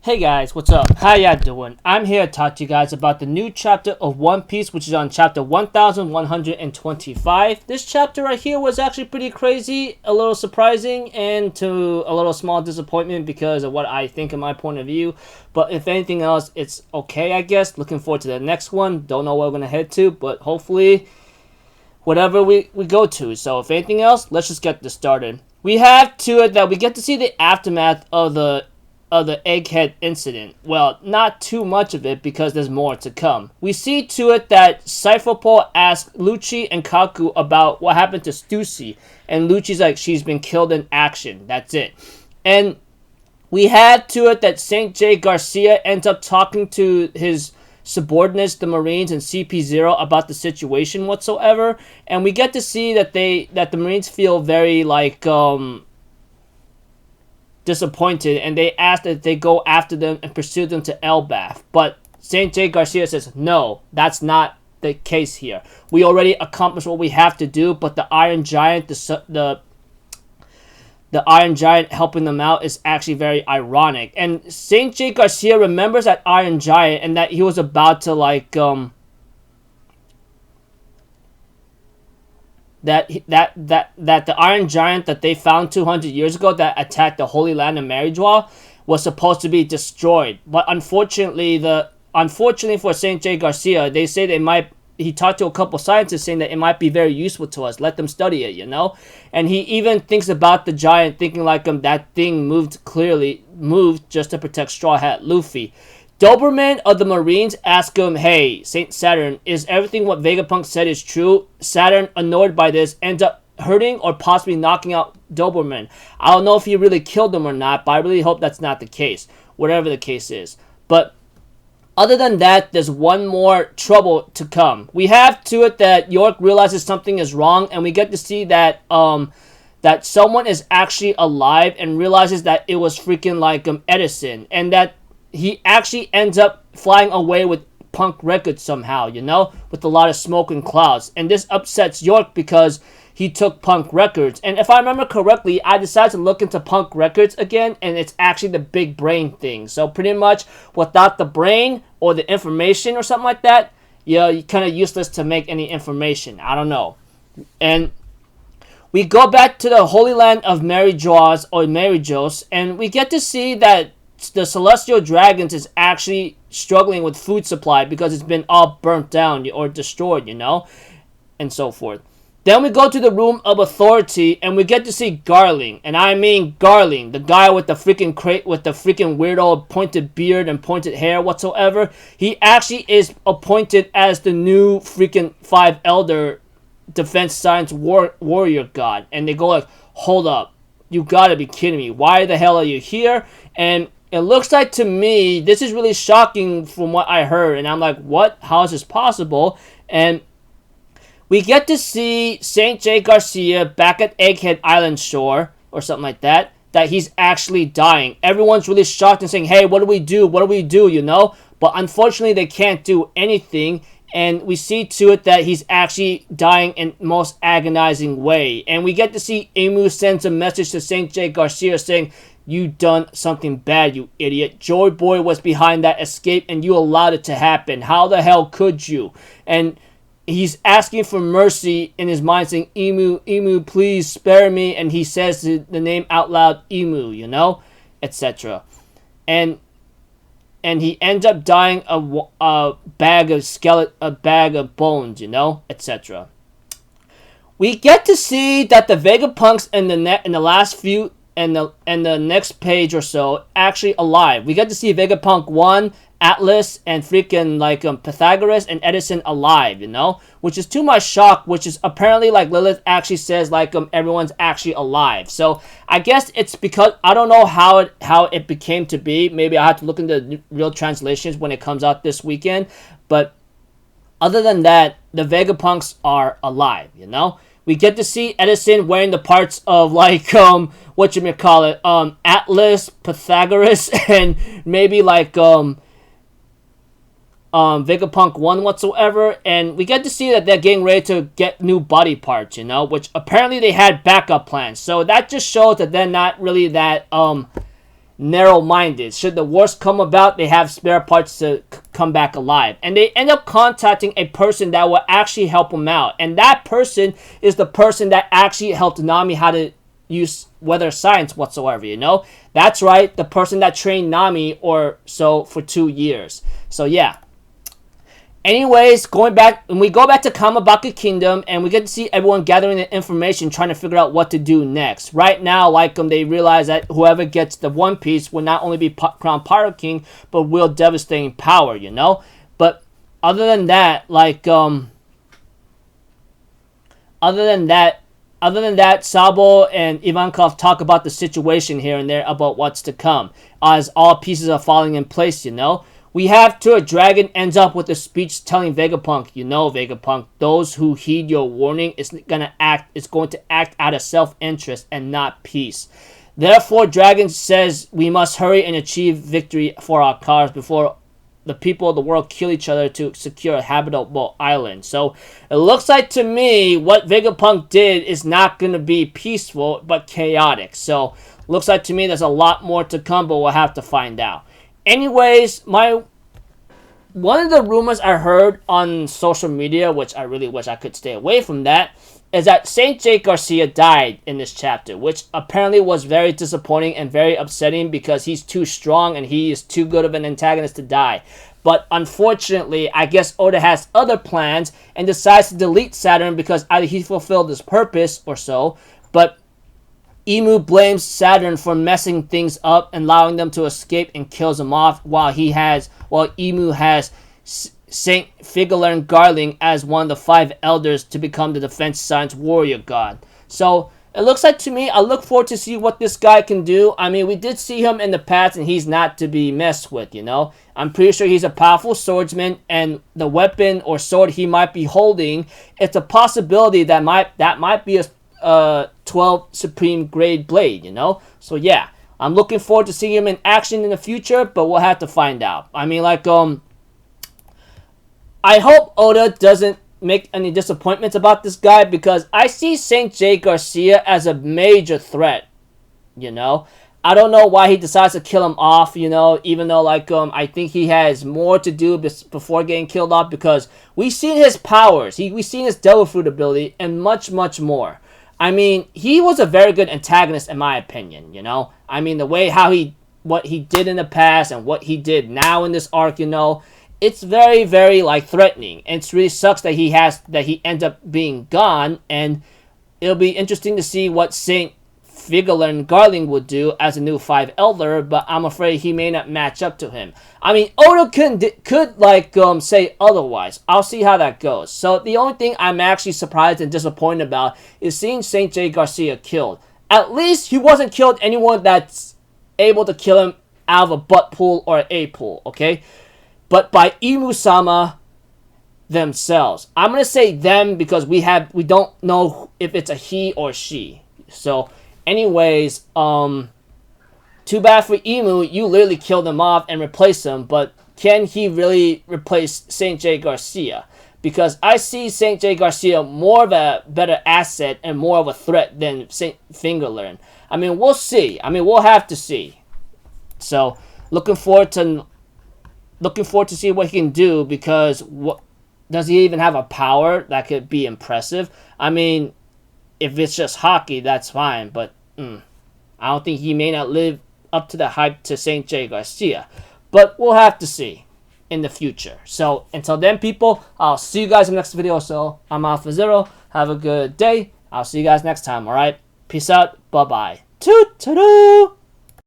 Hey guys, what's up? How y'all doing? I'm here to talk to you guys about the new chapter of One Piece, which is on chapter 1125. This chapter right here was actually pretty crazy, a little surprising, and to a little small disappointment because of what I think in my point of view. But if anything else, it's okay, I guess. Looking forward to the next one. Don't know where we're going to head to, but hopefully whatever we go to. So if anything else, let's just get this started. We have to it that we get to see the aftermath of the egghead incident. Well, not too much of it because there's more to come. We see to it that Cypherpole asks Lucci and Kaku about what happened to Stussy, and Lucci's like, she's been killed in action. That's it. And we had to it that St. J. Garcia ends up talking to his subordinates, the Marines, and CP0 about the situation whatsoever, and we get to see that the Marines feel very disappointed, and they ask that they go after them and pursue them to Elbaf. But St. J. Garcia says, no, that's not the case here. We already accomplished what we have to do, but the Iron Giant, the Iron Giant helping them out is actually very ironic. And St. J. Garcia remembers that Iron Giant and that he was about to that the Iron Giant that they found 200 years ago that attacked the Holy Land of Meridua was supposed to be destroyed. But unfortunately for St. J. Garcia, they say he talked to a couple scientists saying that it might be very useful to us. Let them study it, you know? And he even thinks about the giant, thinking that thing moved just to protect Straw Hat Luffy. Doberman of the Marines ask him, hey, Saint Saturn, is everything what Vegapunk said is true? Saturn, annoyed by this, ends up hurting or possibly knocking out Doberman. I don't know if he really killed him or not, but I really hope that's not the case, whatever the case is. But other than that, there's one more trouble to come. We have to it that York realizes something is wrong, and we get to see that that someone is actually alive and realizes that it was freaking Edison, and that he actually ends up flying away with Punk Records somehow, you know, with a lot of smoke and clouds. And this upsets York because he took Punk Records. And if I remember correctly, I decided to look into Punk Records again, and it's actually the big brain thing. So pretty much without the brain or the information or something like that, you're kind of useless to make any information. I don't know. And we go back to the Holy Land of Merijos, and we get to see that the Celestial Dragons is actually struggling with food supply because it's been all burnt down or destroyed, you know, and so forth. Then we go to the Room of Authority, and we get to see Garling, and I mean Garling, the guy with the freaking weirdo pointed beard and pointed hair whatsoever. He actually is appointed as the new freaking 5 Elder Defense Science Warrior God, and they go like, hold up, you gotta be kidding me, why the hell are you here? And it looks like to me, this is really shocking from what I heard. And I'm like, what? How is this possible? And we get to see St. J. Garcia back at Egghead Island Shore, or something like that, that he's actually dying. Everyone's really shocked and saying, hey, what do we do? What do we do, you know? But unfortunately, they can't do anything. And we see to it that he's actually dying in most agonizing way. And we get to see Emu sends a message to St. J. Garcia saying, you done something bad, you idiot. Joy Boy was behind that escape and you allowed it to happen. How the hell could you? And he's asking for mercy in his mind, saying, Emu, please spare me. And he says the name out loud, Emu, you know, etc. And he ends up dying a bag of bones, you know, etc. We get to see that the Vegapunks in the last few and the next page or so actually alive. We get to see Vegapunk 1, Atlas, and freaking Pythagoras and Edison alive, you know, which is to my shock, which is apparently Lilith actually says everyone's actually alive. So I guess it's because I don't know how it became to be. Maybe I have to look into the real translations when it comes out this weekend. But other than that, the Vegapunks are alive, you know. We get to see Edison wearing the parts of Atlas, Pythagoras, and maybe Vegapunk 1 whatsoever, and we get to see that they're getting ready to get new body parts, you know, which apparently they had backup plans. So that just shows that they're not really that narrow-minded. Should the worst come about, they have spare parts to come back alive. And they end up contacting a person that will actually help them out. And that person is the person that actually helped Nami how to use weather science whatsoever, you know? That's right, the person that trained Nami or so for 2 years. So yeah. Anyways, when we go back to Kamabaka Kingdom, and we get to see everyone gathering the information, trying to figure out what to do next. Right now, they realize that whoever gets the One Piece will not only be crowned Pirate King, but will devastating power, you know? But other than that, Sabo and Ivankov talk about the situation here and there about what's to come, as all pieces are falling in place, you know? We have to a dragon ends up with a speech telling Vegapunk, you know, Vegapunk, those who heed your warning is going to act out of self-interest and not peace. Therefore, Dragon says we must hurry and achieve victory for our cause before the people of the world kill each other to secure a habitable island. So it looks like to me what Vegapunk did is not going to be peaceful but chaotic. So looks like to me there's a lot more to come, but we'll have to find out. Anyways, one of the rumors I heard on social media, which I really wish I could stay away from that, is that Saint Jake Garcia died in this chapter, which apparently was very disappointing and very upsetting because he's too strong and he is too good of an antagonist to die. But unfortunately, I guess Oda has other plans and decides to delete Saturn because either he fulfilled his purpose or so, but Imu blames Saturn for messing things up and allowing them to escape and kills them off while Imu has Saint Figurlern Garling as one of the 5 elders to become the defense science warrior god. So it looks like to me, I look forward to see what this guy can do. I mean, we did see him in the past and he's not to be messed with, you know. I'm pretty sure he's a powerful swordsman, and the weapon or sword he might be holding, it's a possibility that might be a 12 supreme grade blade, you know. So yeah, I'm looking forward to seeing him in action in the future, but we'll have to find out. I mean, I hope Oda doesn't make any disappointments about this guy, because I see Saint J. Garcia as a major threat, you know. I don't know why he decides to kill him off, you know, even though I think he has more to do before getting killed off, because we've seen his powers, we've seen his Devil Fruit ability, and much, much more. I mean, he was a very good antagonist in my opinion, you know. I mean, the way what he did in the past and what he did now in this arc, you know, it's very, very threatening. And it really sucks that he ends up being gone, and it'll be interesting to see what Saint Figurlern Garling would do as a new 5 elder, but I'm afraid he may not match up to him. I mean, Oda could say otherwise. I'll see how that goes. So the only thing I'm actually surprised and disappointed about is seeing Saint J. Garcia killed. At least he wasn't killed anyone that's able to kill him out of a butt pool or an A pool, okay? But by Imu-sama themselves. I'm gonna say them because we don't know if it's a he or she. So anyways, too bad for Imu, you literally killed him off and replaced him, but can he really replace Saint J. Garcia? Because I see Saint J. Garcia more of a better asset and more of a threat than Saint Figurlern. I mean, we'll see. I mean, we'll have to see. So, looking forward to see what he can do, because does he even have a power that could be impressive? I mean, if it's just hockey, that's fine, but I don't think he may not live up to the hype to Saint J. Garcia. But we'll have to see in the future. So until then, people, I'll see you guys in the next video. So I'm Alpha Zero. Have a good day. I'll see you guys next time, alright? Peace out. Bye-bye. Toot-toot-oo!